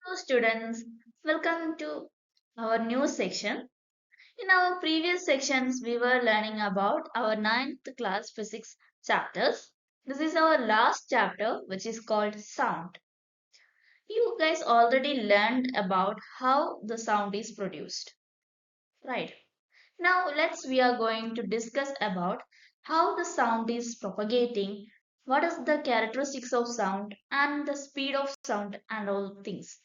Hello students, welcome to our new section. In our previous sections, we were learning about our ninth class physics chapters. This is our last chapter, which is called sound. You guys already learned about how the sound is produced, right? Now we are going to discuss about how the sound is propagating, what is the characteristics of sound and the speed of sound and all things.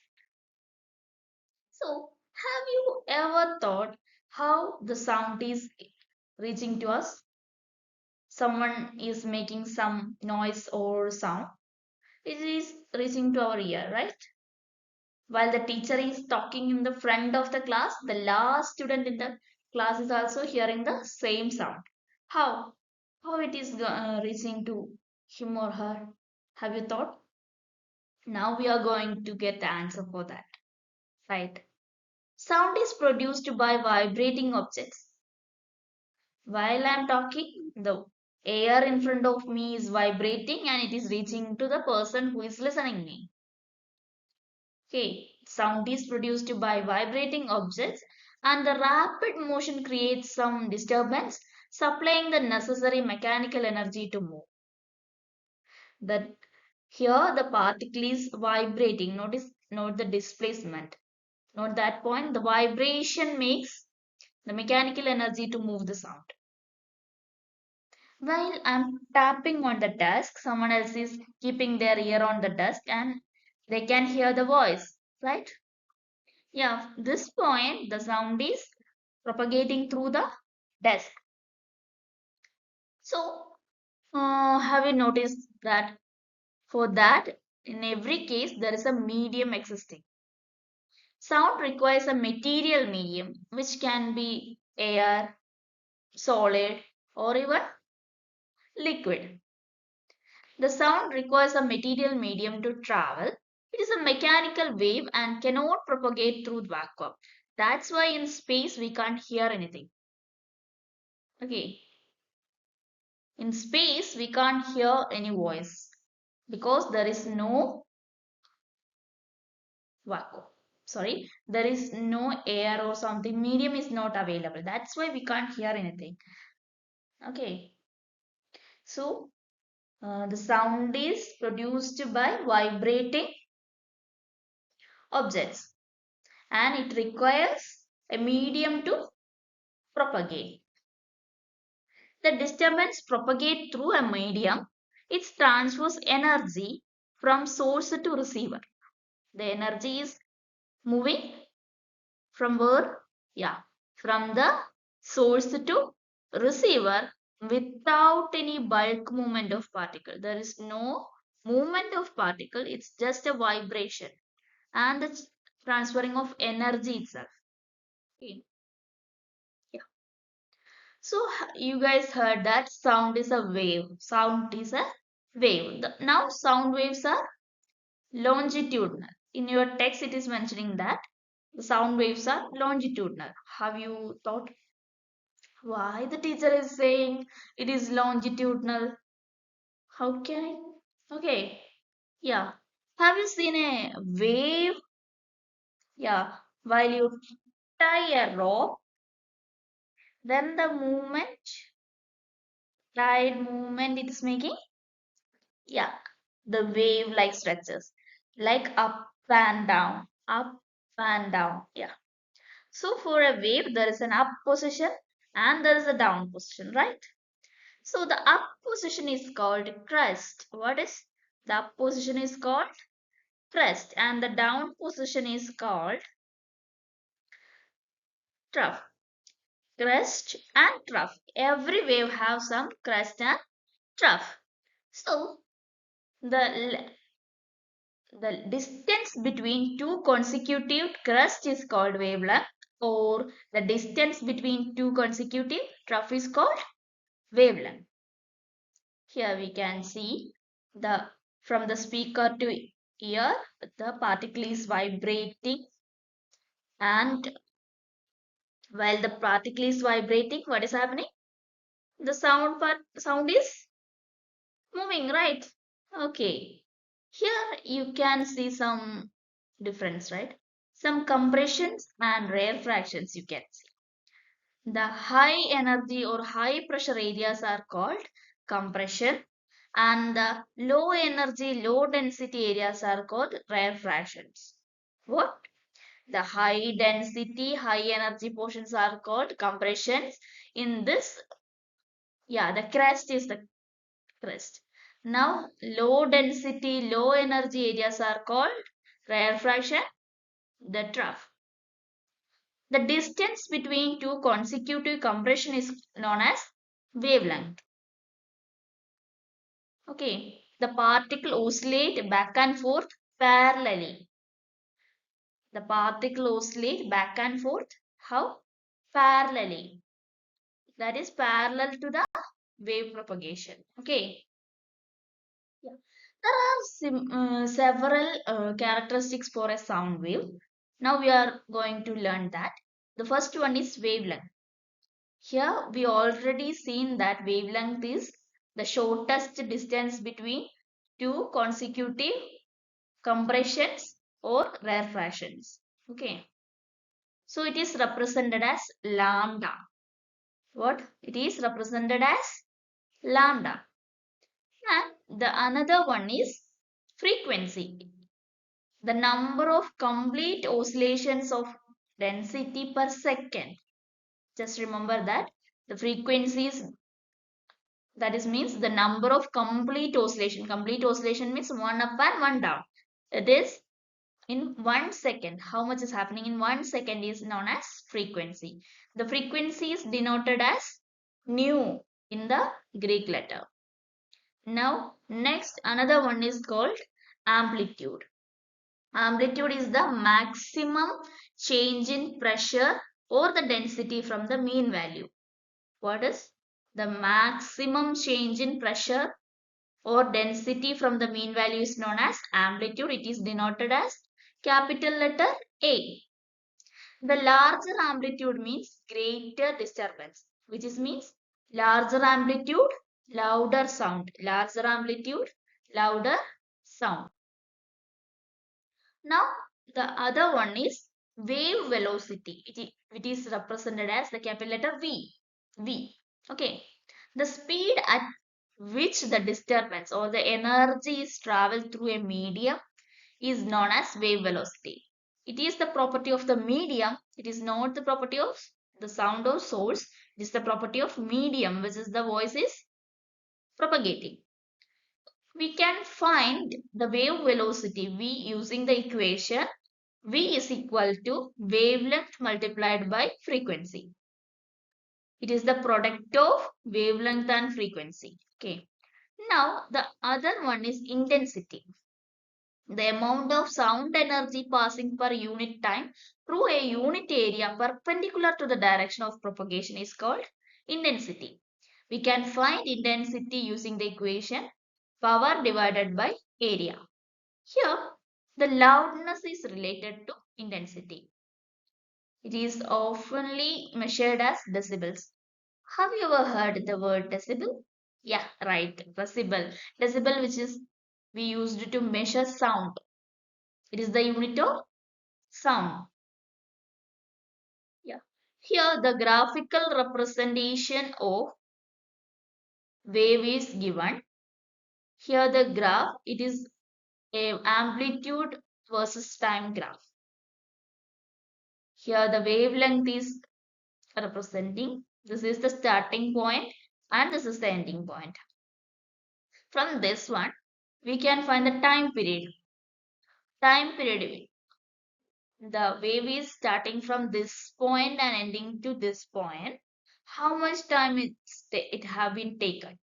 So, have you ever thought how the sound is reaching to us? Someone is making some noise or sound. It is reaching to our ear, right? While the teacher is talking in the front of the class, the last student in the class is also hearing the same sound. How? How it is reaching to him or her? Have you thought? Now we are going to get the answer for that, right? Sound is produced by vibrating objects. While I'm talking, the air in front of me is vibrating and it is reaching to the person who is listening me. Okay, sound is produced by vibrating objects and the rapid motion creates some disturbance, supplying the necessary mechanical energy to move. That here the particle is vibrating, note the displacement. Note that point, the vibration makes the mechanical energy to move the sound. While I'm tapping on the desk, someone else is keeping their ear on the desk and they can hear the voice, right? Yeah, this point, the sound is propagating through the desk. So, have you noticed that for that, in every case, there is a medium existing. Sound requires a material medium, which can be air, solid, or even liquid. The sound requires a material medium to travel. It is a mechanical wave and cannot propagate through vacuum. That's why in space we can't hear anything. Okay, in space we can't hear any voice because there is no vacuum. Sorry, there is no air or something. Medium is not available. That's why we can't hear anything. Okay, so the sound is produced by vibrating objects and it requires a medium to propagate. The disturbance propagate through a medium. It transfers energy from source to receiver. The energy is moving from where? Yeah, from the source to receiver without any bulk movement of particle. There is no movement of particle. It's just a vibration and the transferring of energy itself. Okay. Yeah. So you guys heard that sound is a wave. Sound is a wave. Now sound waves are longitudinal. In your text it is mentioning that the sound waves are longitudinal. Have you thought why the teacher is saying it is longitudinal? How can it? Okay. Yeah. Have you seen a wave? Yeah. While you tie a rope, then the tide movement it is making. Yeah, the wave like stretches, like up and down. Yeah. So for a wave, there is an up position and there is a down position, right? So the up position is called crest. What is the up position is called crest, and the down position is called trough. Crest and trough. Every wave have some crest and trough. So the the distance between two consecutive crests is called wavelength, or the distance between two consecutive trough is called wavelength. Here we can see the from the speaker to ear, the particle is vibrating, and while the particle is vibrating, what is happening? The sound is moving, right? Okay. Here you can see some difference, right? Some compressions and rarefactions you can see. The high energy or high pressure areas are called compression, and the low energy, low density areas are called rarefactions. What? The high density, high energy portions are called compressions. In this, yeah, the crest is the crest. Now, low density, low energy areas are called rarefaction, the trough. The distance between two consecutive compression is known as wavelength. Okay, the particle oscillate back and forth parallelly. The particle oscillate back and forth. How? Parallelly. That is parallel to the wave propagation. Okay. Yeah. There are several characteristics for a sound wave. Now we are going to learn that. The first one is wavelength. Here we already seen that wavelength is the shortest distance between two consecutive compressions or rarefactions. Okay. So it is represented as lambda. What? It is represented as lambda. And the another one is frequency. The number of complete oscillations of density per second. Just remember that the frequencies, that is means the number of complete oscillation. Complete oscillation means one up and one down. It is in 1 second. How much is happening in 1 second is known as frequency. The frequency is denoted as nu in the Greek letter. Now, next another one is called amplitude. Amplitude is the maximum change in pressure or the density from the mean value. What is the maximum change in pressure or density from the mean value is known as amplitude. It is denoted as capital letter A. The larger amplitude means greater disturbance, which is means larger amplitude, louder sound. Larger amplitude, louder sound. Now, the other one is wave velocity. It is represented as the capital letter V. V. Okay. The speed at which the disturbance or the energy is traveled through a medium is known as wave velocity. It is the property of the medium. It is not the property of the sound or source. It is the property of medium, which is the voice is propagating. We can find the wave velocity V using the equation V is equal to wavelength multiplied by frequency. It is the product of wavelength and frequency. Okay. Now the other one is intensity. The amount of sound energy passing per unit time through a unit area perpendicular to the direction of propagation is called intensity. We can find intensity using the equation power divided by area. Here, the loudness is related to intensity. It is oftenly measured as decibels. Have you ever heard the word decibel? Yeah, right, decibel. Decibel, which is we used to measure sound. It is the unit of sound. Yeah. Here, the graphical representation of wave is given. Here, the graph, it is a amplitude versus time graph. Here, the wavelength is representing. This is the starting point and this is the ending point. From this one, we can find the time period. Time period. The wave is starting from this point and ending to this point. How much time it have been taken?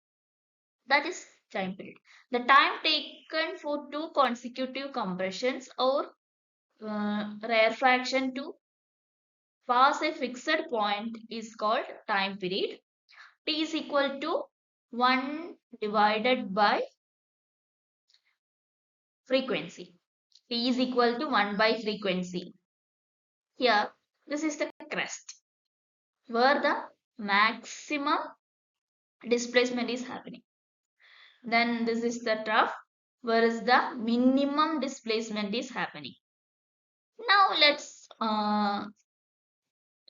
That is time period. The time taken for two consecutive compressions or rarefaction to pass a fixed point is called time period. T is equal to 1 divided by frequency. T is equal to 1 by frequency. Here, this is the crest where the maximum displacement is happening. Then this is the trough where is the minimum displacement is happening. Now let's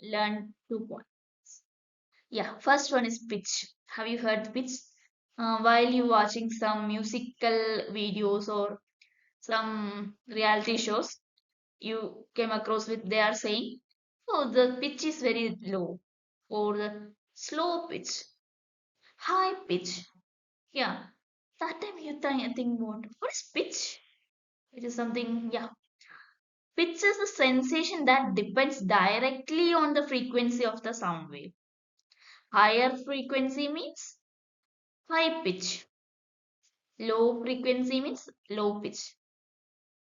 learn 2 points. Yeah, first one is pitch. Have you heard pitch? While you watching some musical videos or some reality shows, you came across with they are saying, oh, the pitch is very low, or the slow pitch, high pitch. Yeah, that time you think what is pitch? It is something, yeah. Pitch is a sensation that depends directly on the frequency of the sound wave. Higher frequency means high pitch. Low frequency means low pitch.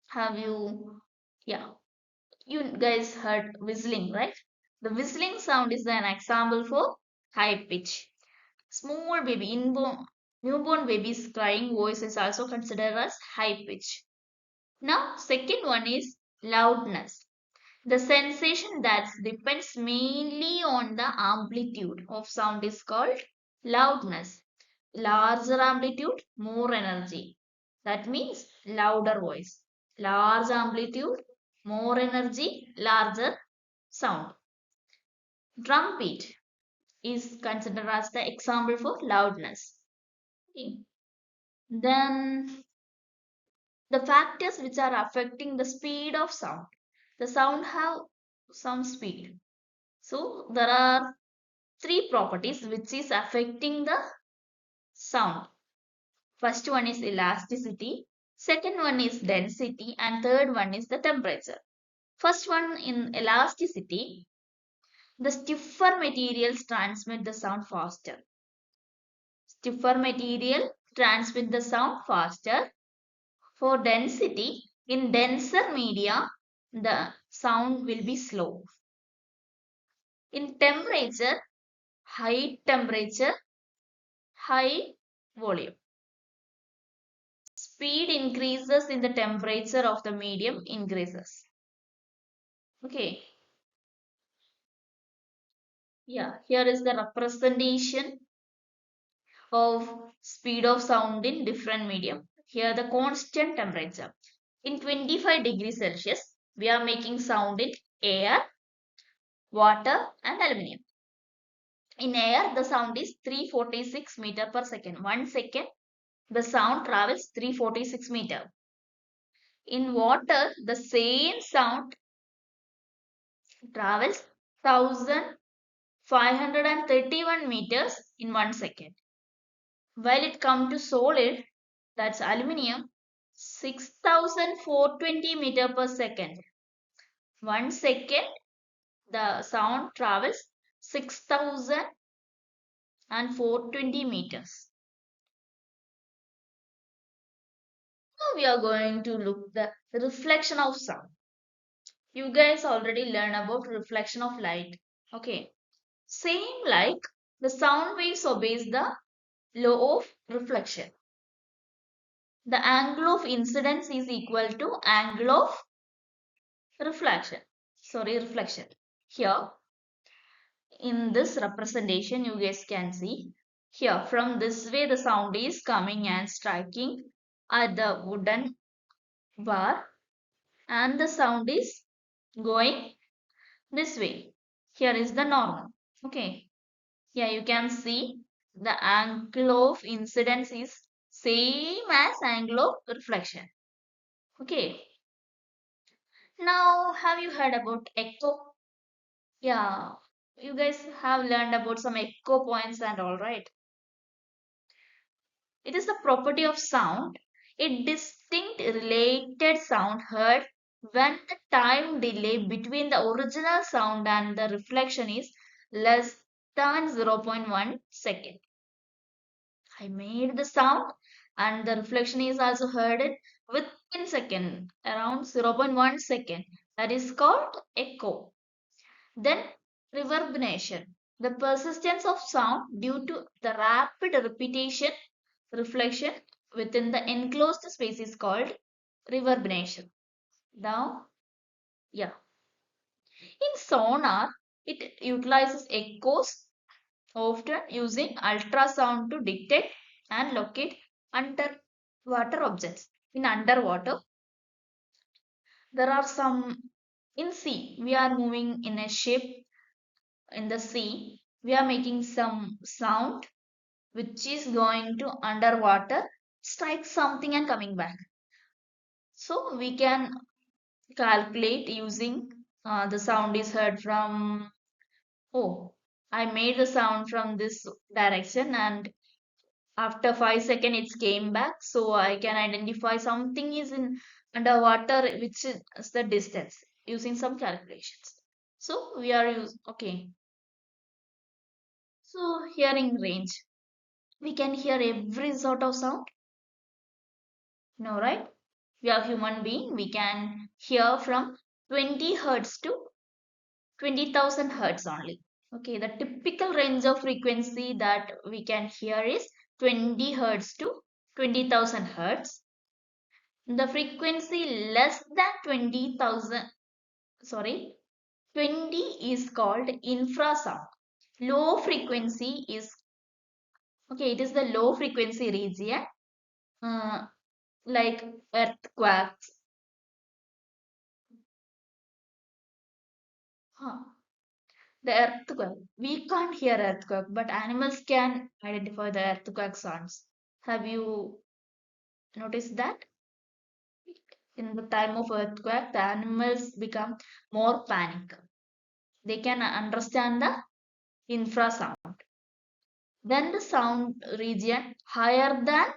Have you, yeah, you guys heard whistling, right? The whistling sound is an example for high pitch. Small baby, newborn baby's crying voice is also considered as high pitch. Now, second one is loudness. The sensation that depends mainly on the amplitude of sound is called loudness. Larger amplitude, more energy. That means louder voice. Large amplitude, more energy, larger sound. Drum beat is considered as the example for loudness. Okay. Then the factors which are affecting the speed of sound. The sound have some speed. So there are three properties which is affecting the sound. First one is elasticity, second one is density, and third one is the temperature. First one in elasticity, the stiffer materials transmit the sound faster. Stiffer material transmit the sound faster. For density, in denser media, the sound will be slow. In temperature, high temperature, high volume. Speed increases in the temperature of the medium increases. Okay, yeah, here is the representation of speed of sound in different medium. Here the constant temperature. In 25 degrees Celsius, we are making sound in air, water and aluminium. In air, the sound is 346 meter per second. 1 second, the sound travels 346 meter. In water, the same sound travels 1531 meters in 1 second. While it comes to solid, that's aluminium, 6420 meter per second. 1 second, the sound travels 6420 meters. Now we are going to look the reflection of sound. You guys already learned about reflection of light. Okay. Same like the sound waves obeys the law of reflection. The angle of incidence is equal to angle of reflection. Reflection. Here in this representation you guys can see here from this way the sound is coming and striking at the wooden bar and the sound is going this way. Here is the normal. Okay. Yeah, you can see the angle of incidence is same as angle of reflection. Okay. Now, have you heard about echo? Yeah, you guys have learned about some echo points and all, right? It is the property of sound, a distinct related sound heard when the time delay between the original sound and the reflection is less than 0.1 second. I made the sound and the reflection is also heard it within second, around 0.1 second. That is called echo. Then reverberation. The persistence of sound due to the rapid repetition reflection within the enclosed space is called reverberation. Now, yeah. In sonar, it utilizes echoes, often using ultrasound to detect and locate underwater objects. In underwater, there are some In sea, we are moving in a ship in the sea. We are making some sound which is going to underwater, strike something and coming back. So we can calculate using the sound is heard from, oh, I made the sound from this direction and after 5 seconds it came back, so I can identify something is in underwater, which is the distance using some calculations. So we are use okay. So hearing range, we can hear every sort of sound. No, right? We are human being. We can hear from 20 hertz to 20,000 hertz only. Okay, the typical range of frequency that we can hear is 20 hertz to 20,000 hertz. The frequency less than 20,000, sorry, 20 is called infrasound. Low frequency is, okay, it is the low frequency region, uh, like earthquakes. Huh. The earthquake. We can't hear earthquake, but animals can identify the earthquake sounds. Have you noticed that? In the time of earthquake, the animals become more panic. They can understand the infrasound. Then the sound region higher than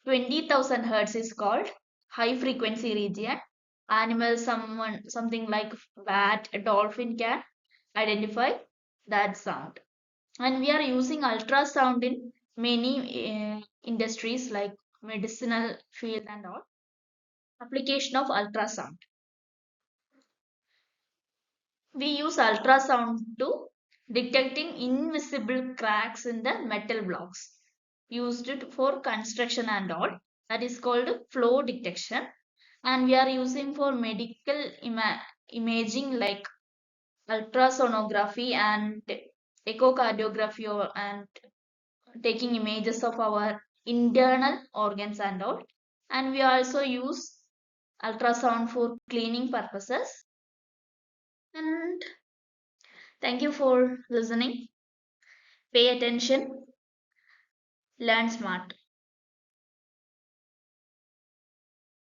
20,000 hertz is called high frequency region. Animals, something like bat, a dolphin can identify that sound. And we are using ultrasound in many industries like medicinal field and all. Application of ultrasound. We use ultrasound to detecting invisible cracks in the metal blocks used it for construction and all. That is called flow detection. And we are using for medical imaging like ultrasonography and echocardiography and taking images of our internal organs and all. And we also use ultrasound for cleaning purposes. And thank you for listening. Pay attention, learn smart.